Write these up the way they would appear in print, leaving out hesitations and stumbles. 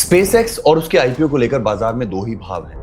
SpaceX और उसके IPO को लेकर बाजार में दो ही भाव हैं।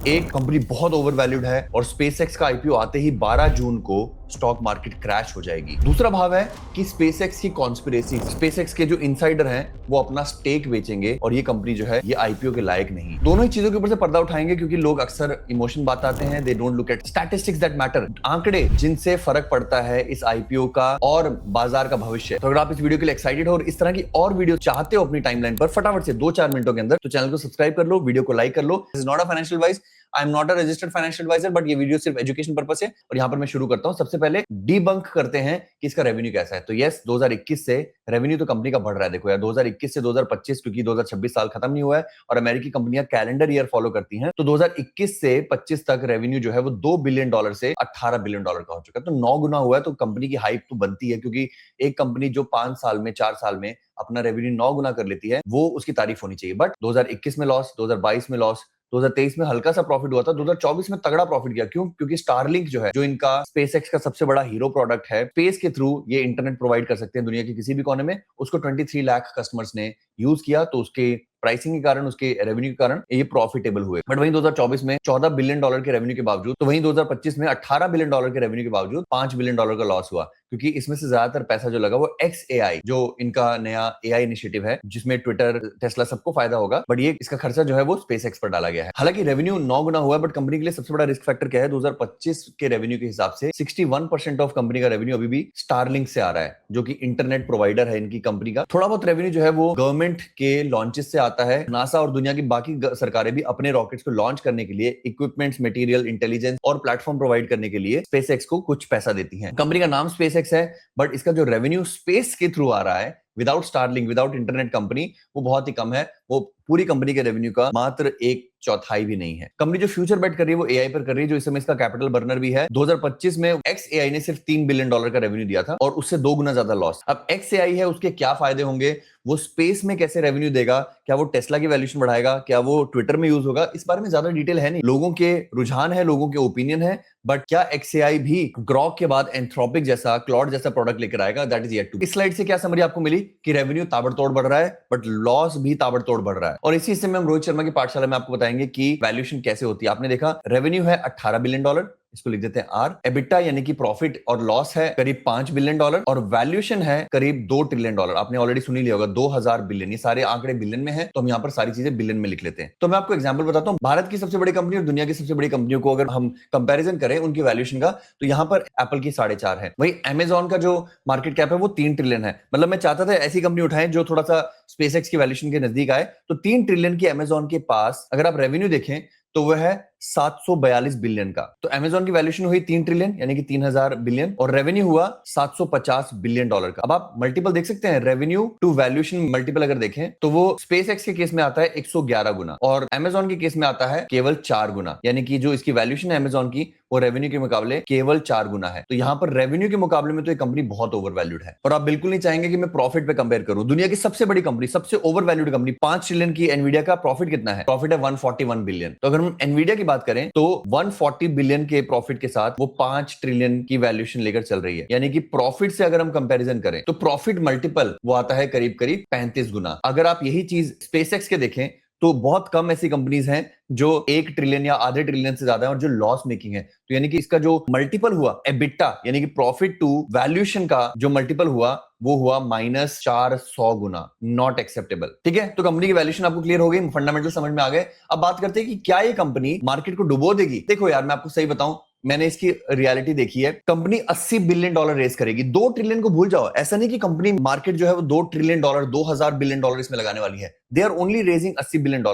एक कंपनी बहुत ओवर वैल्यूड है और स्पेसएक्स का आईपीओ आते ही 12 जून को स्टॉक मार्केट क्रैश हो जाएगी। दूसरा भाव है कि स्पेसएक्स की कॉन्स्पिरेसी, स्पेसएक्स के जो इनसाइडर हैं वो अपना स्टेक बेचेंगे और ये कंपनी जो है ये आईपीओ के लायक नहीं। दोनों ही चीजों के ऊपर से पर्दा उठाएंगे क्योंकि लोग अक्सर इमोशन बताते हैं, they don't look at statistics that matter, आंकड़े जिनसे फर्क पड़ता है इस आईपीओ का और बाजार का भविष्य। तो अगर आप इस वीडियो के लिए एक्साइटेड हो और इस तरह की और वीडियो चाहते हो अपनी टाइमलाइन पर फटाफट से 2-4 मिनटों के अंदर, तो चैनल को सब्सक्राइब कर लो, वीडियो को लाइक कर लो। This is not a financial advice, I am not a registered financial advisor, but ये वीडियो सिर्फ एजुकेशन पर्पस है। और यहां पर मैं शुरू करता हूं। सबसे पहले डीबंक करते हैं कि इसका रेवेन्यू कैसा है। तो यस, 2021 से रेवेन्यू तो कंपनी का बढ़ रहा है। देखो यार, 2021 से 2025, क्योंकि 2026 साल खत्म नहीं हुआ है और अमेरिकी कंपनियां कैलेंडर ईयर फॉलो करती हैं, तो 2021 से 25 तक रेवेन्यू जो है वो $2 बिलियन से $18 बिलियन का हो चुका है। तो 9 गुना हुआ है। तो कंपनी की हाइप तो बनती है, क्योंकि एक कंपनी जो 5 साल में 4 साल में अपना रेवेन्यू 9 गुना कर लेती है, वो उसकी तारीफ होनी चाहिए। बट 2021 में लॉस, 2022 में लॉस, 2023 में हल्का सा प्रॉफिट हुआ था, 2024 में तगड़ा प्रॉफिट किया। क्यों? क्योंकि स्टारलिंक जो है, जो इनका स्पेसएक्स का सबसे बड़ा हीरो प्रोडक्ट है, स्पेस के थ्रू ये इंटरनेट प्रोवाइड कर सकते हैं दुनिया के किसी भी कोने में, उसको 23 लाख कस्टमर्स ने यूज किया। तो उसके प्राइसिंग के कारण, उसके रेवेन्यू के कारण ये प्रॉफिटेबल हुए। बट वहीं 2024 में $14 बिलियन के रेवेन्यू के बावजूद, तो वहीं 2025 में $18 बिलियन के रेवेन्यू के बावजूद $5 बिलियन का लॉस हुआ, क्योंकि इसमें से ज्यादातर पैसा जो लगा वो XAI, जो इनका नया AI इनिशिएटिव है, जिसमें ट्विटर, टेस्ला सबको फायदा होगा, बट ये इसका खर्चा जो है वो स्पेसएक्स पर डाला गया है। हालांकि रेवेन्यू 9 गुना हुआ है, बट कंपनी के लिए सबसे बड़ा रिस्क फैक्टर क्या है? 2025 के रेवेन्यू के हिसाब से 61% ऑफ कंपनी का रेवेन्यू अभी भी स्टारलिंक से आ रहा है, जो कि इंटरनेट प्रोवाइडर है इनकी कंपनी का। थोड़ा बहुत रेवेन्यू जो है वो गवर्नमेंट के लॉन्चेस से आता है। नासा और दुनिया की बाकी सरकारें भी अपने रॉकेट्स को लॉन्च करने के लिए इक्विपमेंट्स, मटेरियल, इंटेलिजेंस और प्लेटफॉर्म प्रोवाइड करने के लिए स्पेसएक्स को कुछ पैसा देती हैं। कंपनी का नाम स्पेसएक्स है, बट इसका जो रेवेन्यू स्पेस के थ्रू आ रहा है, without Starlink, without internet company, वो बहुत ही कम है। वो पूरी कंपनी के रेवेन्यू का मात्र 1/4 भी नहीं है। कंपनी जो फ्यूचर बेट कर रही है वो एआई पर कर रही है, जो इस समय इसका कैपिटल बर्नर भी है। 2025 में XAI ने सिर्फ $3 बिलियन का रेवेन्यू दिया था और उससे 2 गुना ज्यादा लॉस। अब XAI है, उसके क्या फायदे होंगे, वो स्पेस में कैसे रेवेन्यू देगा, क्या वो टेस्ला की वैल्यूएशन बढ़ाएगा, क्या वो ट्विटर में यूज होगा, इस बारे में ज्यादा डिटेल है नहीं। लोगों के रुझान है, लोगों के ओपिनियन है, बट क्या XAI भी ग्रॉक के बाद एंथ्रोपिक जैसा, क्लॉड जैसा प्रोडक्ट लेकर आएगा? That is yet to. इस स्लाइड से क्या समरी आपको मिली कि रेवेन्यू ताबड़तोड़ बढ़ रहा है, बट लॉस भी ताबड़तोड़ बढ़ रहा है। और इसी हिस्से में हम रोहित शर्मा की पाठशाला में आपको बताएंगे कि वैल्यूएशन कैसे होती है। आपने देखा रेवेन्यू है $18 बिलियन, इसको लिख देते हैं आर। एबिटा यानी कि प्रॉफिट और लॉस है करीब $5 बिलियन और वैल्यूएशन है करीब $2 ट्रिलियन। आपने ऑलरेडी सुनी लिया होगा 2000 बिलियन, ये सारे आंकड़े बिलियन में है, तो हम यहाँ पर सारी चीजें बिलियन में लिख लेते हैं। तो मैं आपको एग्जांपल बताता हूँ। भारत की सबसे बड़ी कंपनी और दुनिया की सबसे बड़ी कंपनियों को अगर हम कंपैरिजन करें उनकी वैल्यूएशन का, तो यहाँ पर एप्पल की 4.5 है। वही अमेजॉन का जो मार्केट कैप है वो 3 ट्रिलियन है। मतलब मैं चाहता था ऐसी कंपनी उठाएं जो थोड़ा सा स्पेसएक्स की वैल्यूएशन के नजदीक आए। तो 3 ट्रिलियन की अमेजॉन के पास अगर आप रेवेन्यू देखें तो वह है 742 बिलियन का। तो अमेजॉन की वैल्यूएशन हुई 3 ट्रिलियन यानी कि 3000 बिलियन और रेवेन्यू हुआ $750 बिलियन का। अब आप मल्टीपल देख सकते हैं, रेवेन्यू टू वैल्यूएशन मल्टीपल अगर देखें तो वो स्पेसएक्स के केस में आता है 111 गुना और अमेजॉन के केस में आता है केवल 4 गुना। यानी कि जो इसकी वैल्यूएशन है अमेजॉन की, वो रेवेन्यू के मुकाबले केवल 4 गुना है। तो यहां पर रेवेन्यू के मुकाबले में तो ये कंपनी बहुत ओवर वैल्यूड है। और आप बिल्कुल नहीं चाहेंगे कि मैं प्रॉफिट पे कंपेयर करूं। दुनिया की सबसे बड़ी कंपनी, सबसे ओवर वैल्यूड कंपनी, 5 ट्रिलियन की एनवीडिया का प्रॉफिट कितना है? प्रॉफिट है 141 बिलियन। तो अगर हम एनवीडिया की बात करें तो 140 बिलियन के प्रॉफिट के साथ वो 5 ट्रिलियन की वैल्यूएशन लेकर चल रही है। यानी कि प्रॉफिट से अगर हम कंपैरिजन करें तो प्रॉफिट मल्टीपल वो आता है करीब करीब 35 गुना। अगर आप यही चीज स्पेसएक्स के देखें तो बहुत कम ऐसी कंपनीज हैं जो 1 ट्रिलियन या आधे ट्रिलियन से ज्यादा है और जो लॉस मेकिंग है। तो यानी कि इसका जो मल्टीपल हुआ एबिटा यानी कि प्रॉफिट टू वैल्यूएशन का जो मल्टीपल हुआ वो हुआ -400 गुना। Not acceptable. ठीक है, तो कंपनी की वैल्यूएशन आपको क्लियर हो गई, फंडामेंटल समझ में आ गए। अब बात करते हैं कि क्या ये कंपनी मार्केट को डुबो देगी। देखो यार, मैं आपको सही बताऊं, मैंने इसकी रियलिटी देखी है। कंपनी $80 बिलियन रेस करेगी। 2 ट्रिलियन को भूल जाओ। ऐसा नहीं कि कंपनी मार्केट जो है वो $2 ट्रिलियन, $2000 बिलियन इसमें लगाने वाली है। They are only raising $80 billion.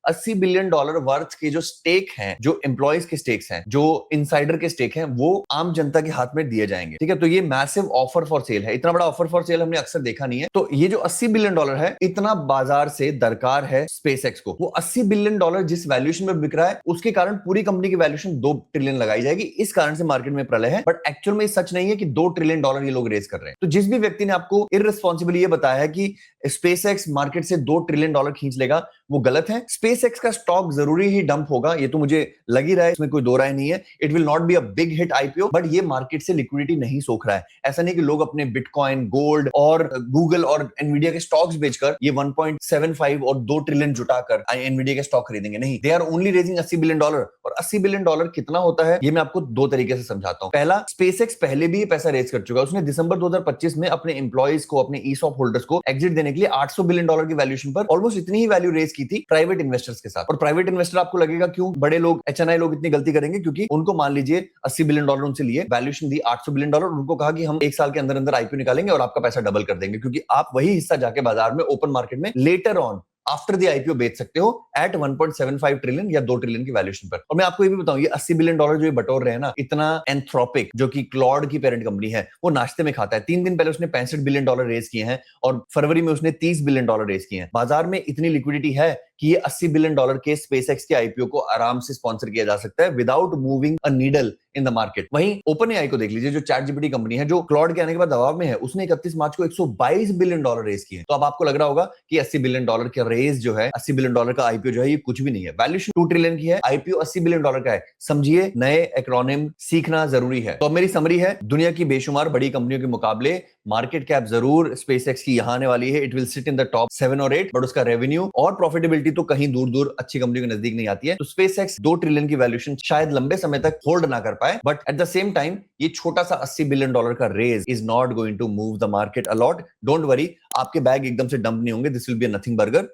$80 billion worth के जो स्टेक हैं, जो एम्प्लॉयज के स्टेक्स हैं, जो इनसाइडर के स्टेक हैं, वो आम जनता के हाथ में दिए जाएंगे। ठीक है, तो ये मैसिव ऑफर फॉर सेल है। इतना बड़ा ऑफर फॉर सेल हमने अक्सर देखा नहीं है। तो ये जो $80 बिलियन है, इतना बाजार से दरकार है स्पेसएक्स को। वो $80 बिलियन जिस वैल्यूएशन में बिक रहा है, उसके कारण पूरी कंपनी की वैल्यूएशन 2 ट्रिलियन लगाई जाएगी। इस कारण से मार्केट में प्रलय है। बट एक्चुअल में सच नहीं है कि $2 ट्रिलियन ये लोग रेस कर रहे हैं। तो जिस भी व्यक्ति ने आपको इररिस्पांसिबली ये बताया है कि स्पेसएक्स मार्केट से $2 ट्रिलियन खींच लेगा, वो गलत है। स्पेसएक्स का स्टॉक जरूरी ही डंप होगा, ये तो मुझे लग ही रहा है, इसमें कोई दो राय नहीं है। It will not be a big hit IPO, but ये मार्केट से लिक्विडिटी नहीं सोख रहा है। ऐसा नहीं कि लोग अपने बिटकॉइन, गोल्ड और गूगल और एनवीडिया के स्टॉक्स बेचकर ये 1.75 और 2 ट्रिलियन जुटाकर एनवीडिया के स्टॉक खरीदेंगे, नहीं। They are only raising $80 billion. और $80 बिलियन कितना होता है, ये मैं आपको दो तरीके से समझाता हूं। पहला, स्पेसएक्स पहले भी पैसा रेज कर चुका है। उसने दिसंबर 2025 में अपने एम्प्लॉइज को, अपने ईसॉप होल्डर्स को एग्जिट देने के लिए $800 बिलियन की वैल्यूएशन पर ऑलमोस्ट इतनी ही वैल्यू रेज की थी प्राइवेट इन्वेस्टर्स के साथ। और प्राइवेट इन्वेस्टर आपको लगेगा क्यों बड़े लोग, एचएनआई लोग इतनी गलती करेंगे? क्योंकि उनको मान लीजिए $80 बिलियन उनसे लिए, वैल्यूएशन दी $800 बिलियन, उनको कहा कि हम एक साल के अंदर अंदर आईपीओ निकालेंगे और आपका पैसा डबल कर देंगे, क्योंकि आप वही हिस्सा जाके बाजार में ओपन मार्केट में later on after the IPO बेच सकते हो एट 1.75 ट्रिलियन या 2 ट्रिलियन की वैल्यूएशन पर। और मैं आपको ये भी बताऊं, ये $80 बिलियन जो ये बटोर रहे हैं ना, इतना एंथ्रोपिक जो कि क्लॉड की पेरेंट कंपनी है, वो नाश्ते में खाता है। 3 दिन पहले उसने $65 बिलियन रेज किए हैं और फरवरी में उसने $30 बिलियन रेज किए हैं। बाजार में इतनी लिक्विडिटी है कि ये $80 बिलियन के स्पेसएक्स के आईपीओ को आराम से स्पॉन्सर किया जा सकता है without moving a needle in the market. वहीं ओपन एआई को देख लीजिए, जो चैट जीपीटी कंपनी है, जो क्लॉड के आने के बाद दबाव में है, उसने 31 मार्च को $122 बिलियन रेज किए। तो अब आपको लग रहा होगा कि $80 बिलियन का रेज जो है, $80 बिलियन का आईपीओ जो है, ये कुछ भी नहीं है। वैल्यूएशन 2 ट्रिलियन की है, आईपीओ $80 बिलियन का है। समझिए, नए एक्रोनिम सीखना जरूरी है। तो अब मेरी समरी है, दुनिया की बेशुमार बड़ी कंपनियों के मुकाबले मार्केट कैप जरूर स्पेसएक्स की यहां आने वाली है। It will sit in the top 7 और 8, बट उसका रेवेन्यू और प्रॉफिटेबिलिटी तो कहीं दूर दूर अच्छी कंपनियों के नजदीक नहीं आती है। तो स्पेसएक्स 2 ट्रिलियन की वैल्यूएशन शायद लंबे समय तक होल्ड ना कर पाए, but at the same time ये छोटा सा $80 बिलियन का raise is not going to move the market a lot. Don't worry, आपके बैग एकदम से डंप नहीं होंगे। This will be nothing burger.